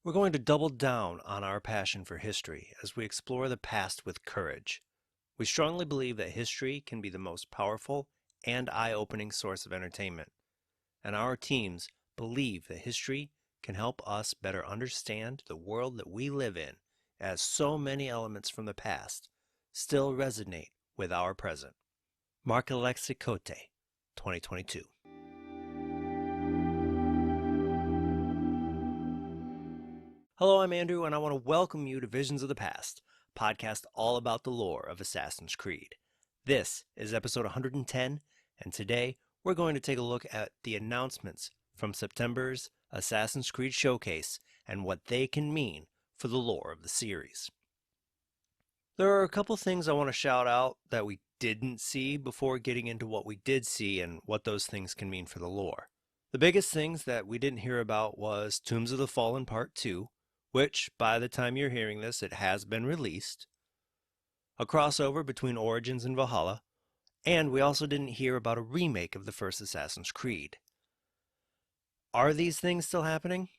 We're going to double down on our passion for history as we explore the past with courage. We strongly believe that history can be the most powerful and eye-opening source of entertainment, and our teams believe that history can help us better understand the world that we live in, as so many elements from the past still resonate with our present. Mark-Alexi Cote, 2022. Hello, I'm Andrew, and I want to welcome you to Visions of the Past, a podcast all about the lore of Assassin's Creed. This is episode 110, and today we're going to take a look at the announcements from September's Assassin's Creed Showcase and what they can mean for the lore of the series. There are a couple things I want to shout out that we didn't see before getting into what we did see and what those things can mean for the lore. The biggest things that we didn't hear about was Tombs of the Fallen Part 2, which, by the time you're hearing this, it has been released, a crossover between Origins and Valhalla, and we also didn't hear about a remake of the first Assassin's Creed. Are these things still happening?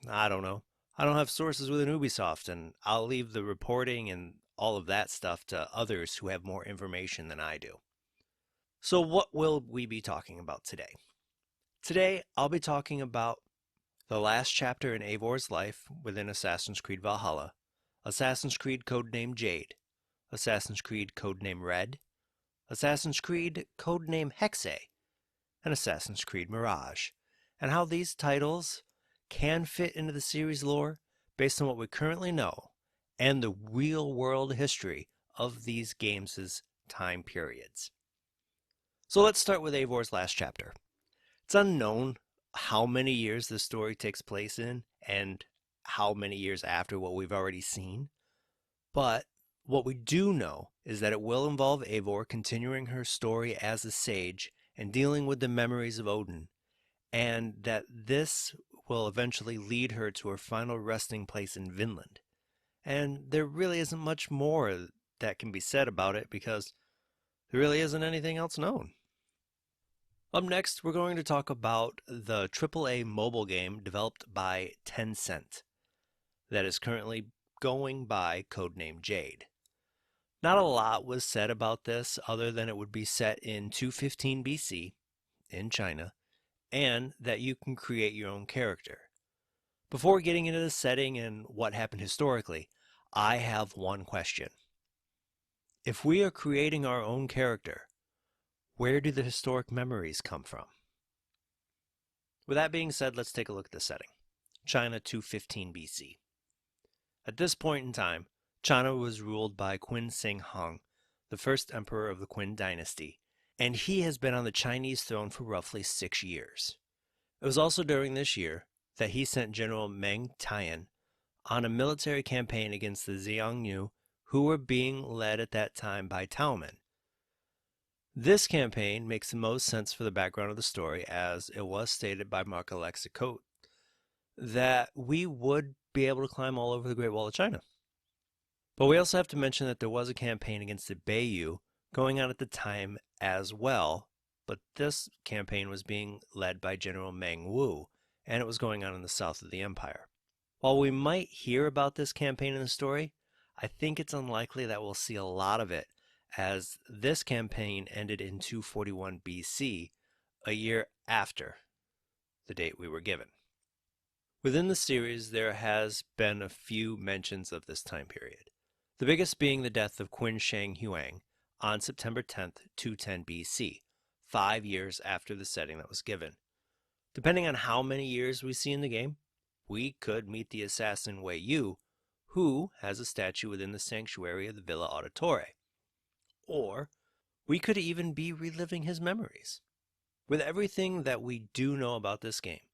I don't know. I don't have sources within Ubisoft, and I'll leave the reporting and all of that stuff to others who have more information than I do. So what will we be talking about today? Today, I'll be talking about the last chapter in Eivor's life within Assassin's Creed Valhalla, Assassin's Creed Codename Jade, Assassin's Creed Codename Red, Assassin's Creed Codename Hexay, and Assassin's Creed Mirage, and how these titles can fit into the series lore based on what we currently know and the real-world history of these games' time periods. So let's start with Eivor's last chapter. It's unknown how many years this story takes place in and how many years after what we've already seen. But what we do know is that it will involve Eivor continuing her story as a sage and dealing with the memories of Odin, and that this will eventually lead her to her final resting place in Vinland. And there really isn't much more that can be said about it because there really isn't anything else known. Up next, we're going to talk about the AAA mobile game developed by Tencent that is currently going by Codename Jade. Not a lot was said about this other than it would be set in 215 BC in China and that you can create your own character. Before getting into the setting and what happened historically, I have one question. If we are creating our own character, where do the historic memories come from? With that being said, let's take a look at the setting. China 215 BC. At this point in time, China was ruled by Qin Shi Huang, the first emperor of the Qin dynasty, and he has been on the Chinese throne for roughly 6 years. It was also during this year that he sent General Meng Tian on a military campaign against the Xiongnu, who were being led at that time by Taumen. This campaign makes the most sense for the background of the story, as it was stated by Mark-Alexi Cote that we would be able to climb all over the Great Wall of China. But we also have to mention that there was a campaign against the Beiyu going on at the time as well, but this campaign was being led by General Meng Wu, and it was going on in the south of the empire. While we might hear about this campaign in the story, I think it's unlikely that we'll see a lot of it, as this campaign ended in 241 BC, a year after the date we were given. Within the series, there has been a few mentions of this time period, the biggest being the death of Qin Shi Huang on September 10th, 210 BC, 5 years after the setting that was given. Depending on how many years we see in the game, we could meet the assassin Wei Yu, who has a statue within the sanctuary of the Villa Auditore. Or we could even be reliving his memories. With everything that we do know about this game,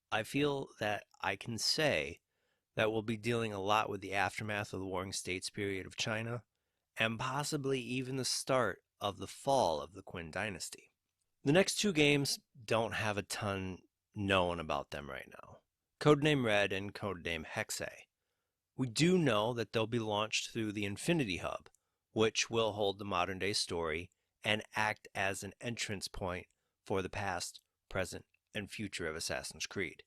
I feel that I can say that we'll be dealing a lot with the aftermath of the Warring States period of China, and possibly even the start of the fall of the Qin dynasty. The next two games don't have a ton known about them right now. Codename Red and Codename Hexay. We do know that they'll be launched through the Infinity Hub, which will hold the modern day story and act as an entrance point for the past, present, and future of Assassin's Creed.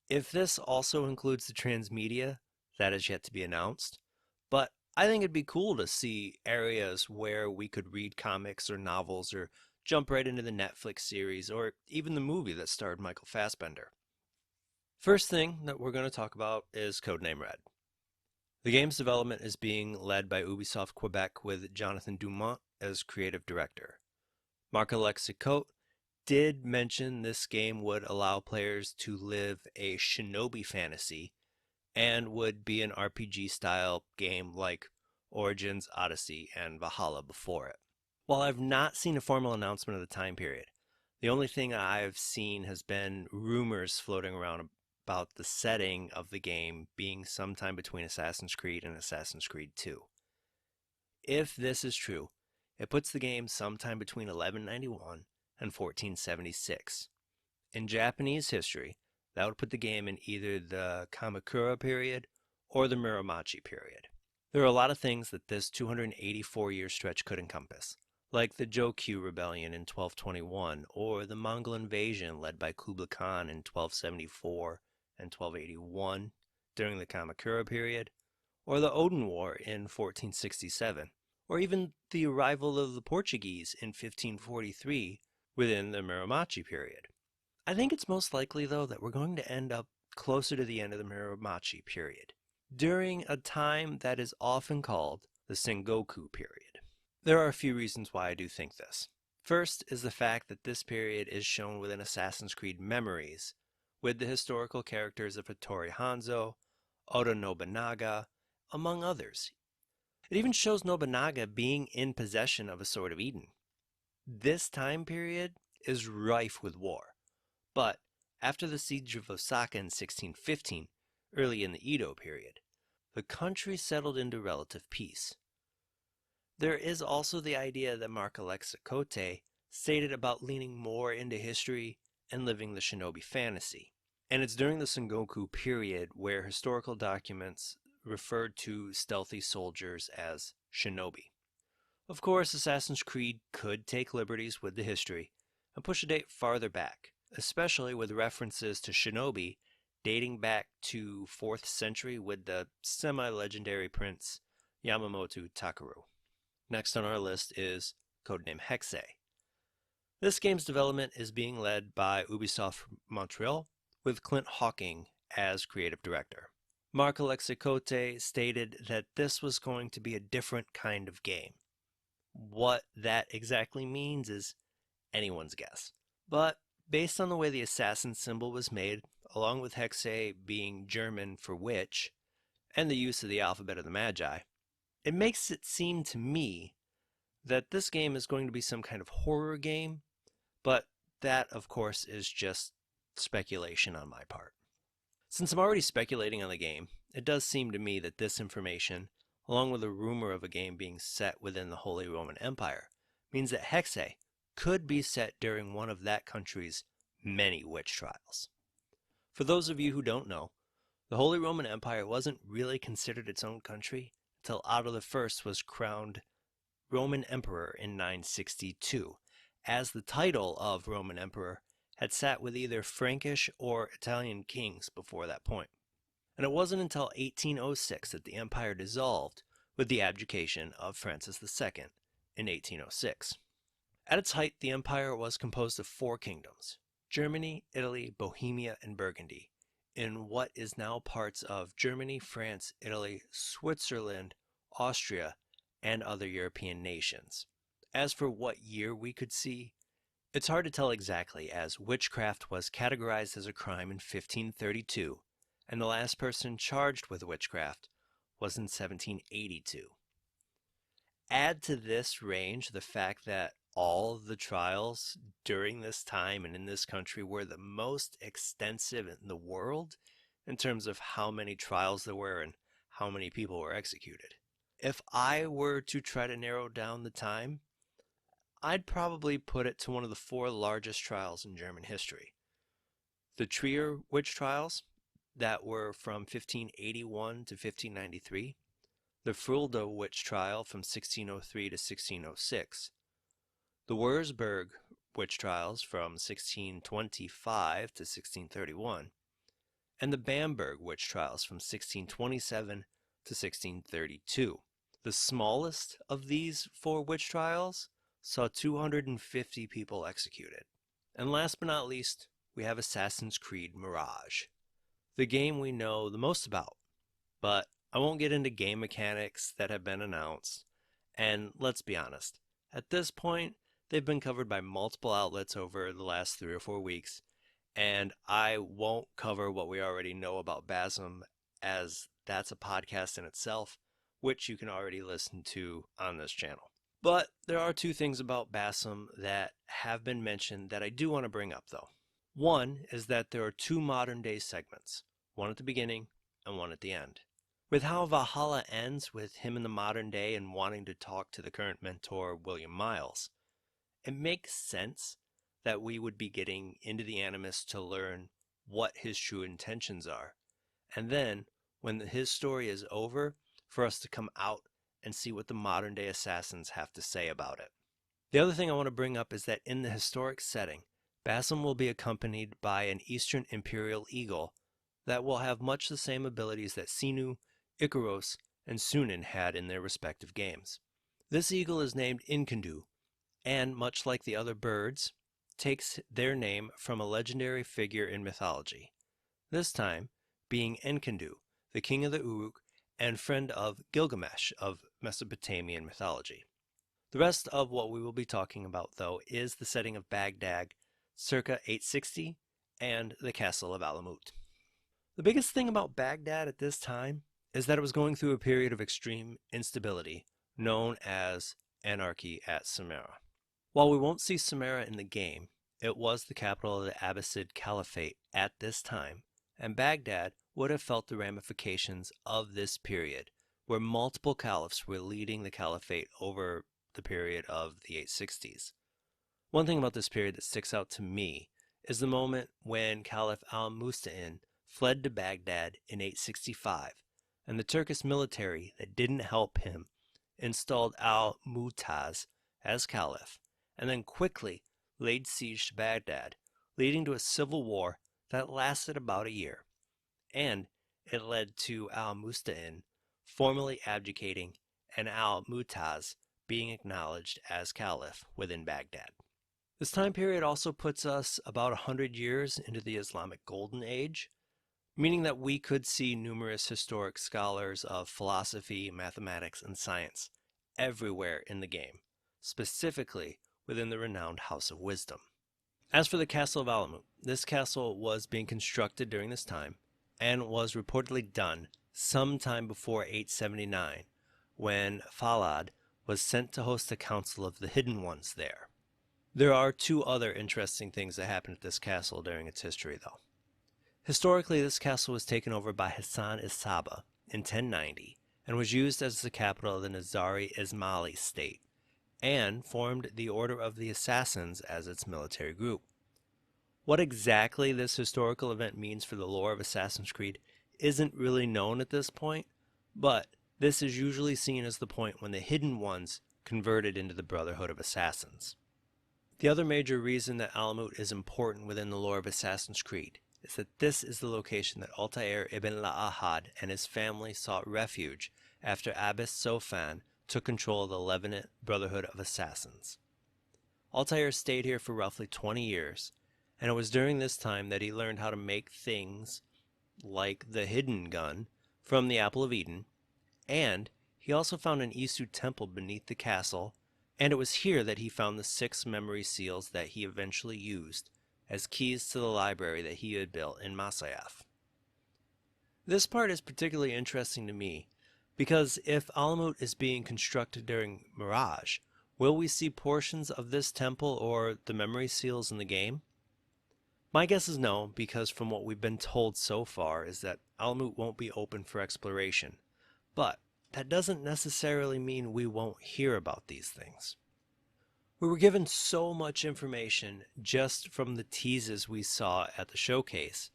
If this also includes the transmedia, that is yet to be announced, but I think it'd be cool to see areas where we could read comics or novels or jump right into the Netflix series or even the movie that starred Michael Fassbender. First thing that we're going to talk about is Codename Red. The game's development is being led by Ubisoft Quebec with Jonathan Dumont as creative director. Marc-Alexis Cote did mention this game would allow players to live a shinobi fantasy and would be an RPG style game like Origins, Odyssey, and Valhalla before it. While I've not seen a formal announcement of the time period, the only thing I've seen has been rumors floating around about the setting of the game being sometime between Assassin's Creed and Assassin's Creed 2. If this is true, it puts the game sometime between 1191 and 1476. In Japanese history, that would put the game in either the Kamakura period or the Muromachi period. There are a lot of things that this 284-year stretch could encompass, like the Jokyu Rebellion in 1221 or the Mongol invasion led by Kublai Khan in 1274 and 1281 during the Kamakura period, or the Odin War in 1467, or even the arrival of the Portuguese in 1543 within the Muromachi period. I think it's most likely, though, that we're going to end up closer to the end of the Muromachi period, during a time that is often called the Sengoku period. There are a few reasons why I do think this. First is the fact that this period is shown within Assassin's Creed Memories, with the historical characters of Hattori Hanzo, Oda Nobunaga, among others. It even shows Nobunaga being in possession of a Sword of Eden. This time period is rife with war, but after the siege of Osaka in 1615, early in the Edo period, the country settled into relative peace. There is also the idea that Marc-Alexis Cote stated about leaning more into history and living the shinobi fantasy. And it's during the Sengoku period where historical documents referred to stealthy soldiers as shinobi. Of course, Assassin's Creed could take liberties with the history and push a date farther back, especially with references to shinobi dating back to 4th century with the semi-legendary prince Yamamoto Takeru. Next on our list is Codename Hexay. This game's development is being led by Ubisoft Montreal, with Clint Hawking as creative director. Marc-Alexis Cote stated that this was going to be a different kind of game. What that exactly means is anyone's guess. But based on the way the assassin symbol was made, along with Hexe being German for witch, and the use of the alphabet of the Magi, it makes it seem to me that this game is going to be some kind of horror game, but that, of course, is just speculation on my part. Since I'm already speculating on the game, it does seem to me that this information, along with the rumor of a game being set within the Holy Roman Empire, means that Hexe could be set during one of that country's many witch trials. For those of you who don't know, the Holy Roman Empire wasn't really considered its own country until Otto I was crowned Roman Emperor in 962, as the title of Roman Emperor had sat with either Frankish or Italian kings before that point. And it wasn't until 1806 that the empire dissolved with the abdication of Francis II in 1806. At its height, the empire was composed of 4 kingdoms: Germany, Italy, Bohemia, and Burgundy, in what is now parts of Germany, France, Italy, Switzerland, Austria, and other European nations. As for what year we could see, it's hard to tell exactly, as witchcraft was categorized as a crime in 1532, and the last person charged with witchcraft was in 1782. Add to this range the fact that all of the trials during this time and in this country were the most extensive in the world in terms of how many trials there were and how many people were executed. If I were to try to narrow down the time, I'd probably put it to one of the 4 largest trials in German history. The Trier witch trials, that were from 1581 to 1593, the Fulda witch trial from 1603 to 1606, the Wurzburg witch trials from 1625 to 1631, and the Bamberg witch trials from 1627 to 1632. The smallest of these 4 witch trials saw 250 people executed. And last but not least, we have Assassin's Creed Mirage, the game we know the most about. But I won't get into game mechanics that have been announced, and let's be honest, at this point, they've been covered by multiple outlets over the last 3 or 4 weeks, and I won't cover what we already know about BASM, as that's a podcast in itself, which you can already listen to on this channel. But there are 2 things about BASM that have been mentioned that I do want to bring up though. One is that there are 2 modern day segments, one at the beginning and one at the end. With how Valhalla ends with him in the modern day and wanting to talk to the current mentor William Miles, it makes sense that we would be getting into the Animus to learn what his true intentions are, and then when his story is over, for us to come out and see what the modern day assassins have to say about it. The other thing I want to bring up is that in the historic setting, BASM will be accompanied by an Eastern Imperial Eagle that will have much the same abilities that Sinu, Ikaros, and Sunan had in their respective games. This eagle is named Inkandu, and much like the other birds, takes their name from a legendary figure in mythology, this time being Enkidu, the king of the Uruk and friend of Gilgamesh of Mesopotamian mythology. The rest of what we will be talking about, though, is the setting of Baghdad circa 860 and the castle of Alamut. The biggest thing about Baghdad at this time is that it was going through a period of extreme instability known as Anarchy at Samarra. While we won't see Samarra in the game, it was the capital of the Abbasid Caliphate at this time, and Baghdad would have felt the ramifications of this period, where multiple caliphs were leading the caliphate over the period of the 860s. One thing about this period that sticks out to me is the moment when Caliph al-Musta'in fled to Baghdad in 865, and the Turkish military that didn't help him installed al-Mu'taz as caliph, and then quickly laid siege to Baghdad, leading to a civil war that lasted about a year. And it led to al-Musta'in formally abdicating and al-Mu'taz being acknowledged as caliph within Baghdad. This time period also puts us about 100 years into the Islamic Golden Age, meaning that we could see numerous historic scholars of philosophy, mathematics, and science everywhere in the game, specifically within the renowned House of Wisdom. As for the Castle of Alamut, this castle was being constructed during this time and was reportedly done sometime before 879, when Falad was sent to host a council of the Hidden Ones there. There are 2 other interesting things that happened at this castle during its history, though. Historically, this castle was taken over by Hassan Isaba in 1090 and was used as the capital of the Nizari Ismaili state, and formed the Order of the Assassins as its military group. What exactly this historical event means for the lore of Assassin's Creed isn't really known at this point, but this is usually seen as the point when the Hidden Ones converted into the Brotherhood of Assassins. The other major reason that Alamut is important within the lore of Assassin's Creed is that this is the location that Altair ibn La'ahad and his family sought refuge after Abbas Sofan took control of the Lebanite Brotherhood of Assassins. Altair stayed here for roughly 20 years, and it was during this time that he learned how to make things like the hidden gun from the Apple of Eden, and he also found an Isu temple beneath the castle, and it was here that he found the 6 memory seals that he eventually used as keys to the library that he had built in Masyaf. This part is particularly interesting to me because if Alamut is being constructed during Mirage, will we see portions of this temple or the memory seals in the game? My guess is no, because from what we've been told so far is that Alamut won't be open for exploration, but that doesn't necessarily mean we won't hear about these things. We were given so much information just from the teases we saw at the showcase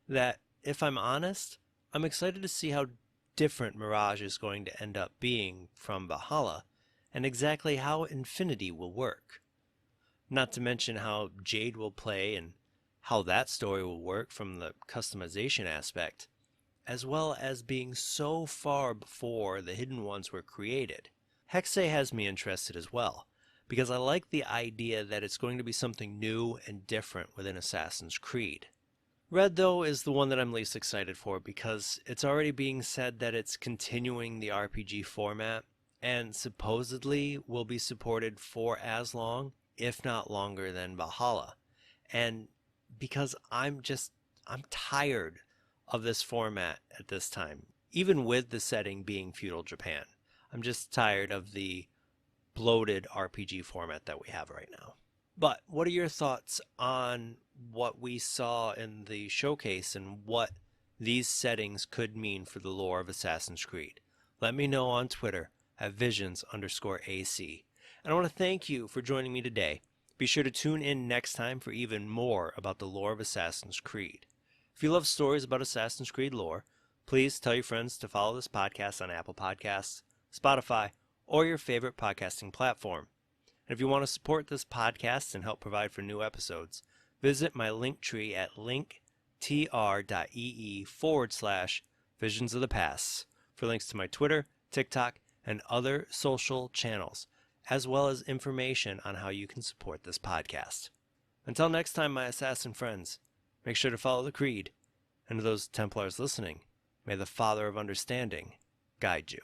that, if I'm honest, I'm excited to see how different Mirage is going to end up being from Valhalla and exactly how Infinity will work. Not to mention how Jade will play and how that story will work from the customization aspect, as well as being so far before the hidden ones were created. Hexay has me interested as well, because I like the idea that it's going to be something new and different within Assassin's Creed. Red, though, is the one that I'm least excited for because it's already being said that it's continuing the RPG format and supposedly will be supported for as long, if not longer, than Valhalla. And because I'm tired of this format at this time, even with the setting being feudal Japan. I'm just tired of the bloated RPG format that we have right now. But what are your thoughts on what we saw in the showcase and what these settings could mean for the lore of Assassin's Creed? Let me know on Twitter at visions_AC. And I want to thank you for joining me today. Be sure to tune in next time for even more about the lore of Assassin's Creed. If you love stories about Assassin's Creed lore, please tell your friends to follow this podcast on Apple Podcasts, Spotify, or your favorite podcasting platform. And if you want to support this podcast and help provide for new episodes, visit my link tree at linktr.ee/Visions of the Past for links to my Twitter, TikTok, and other social channels, as well as information on how you can support this podcast. Until next time, my assassin friends, make sure to follow the Creed, and to those Templars listening, may the Father of Understanding guide you.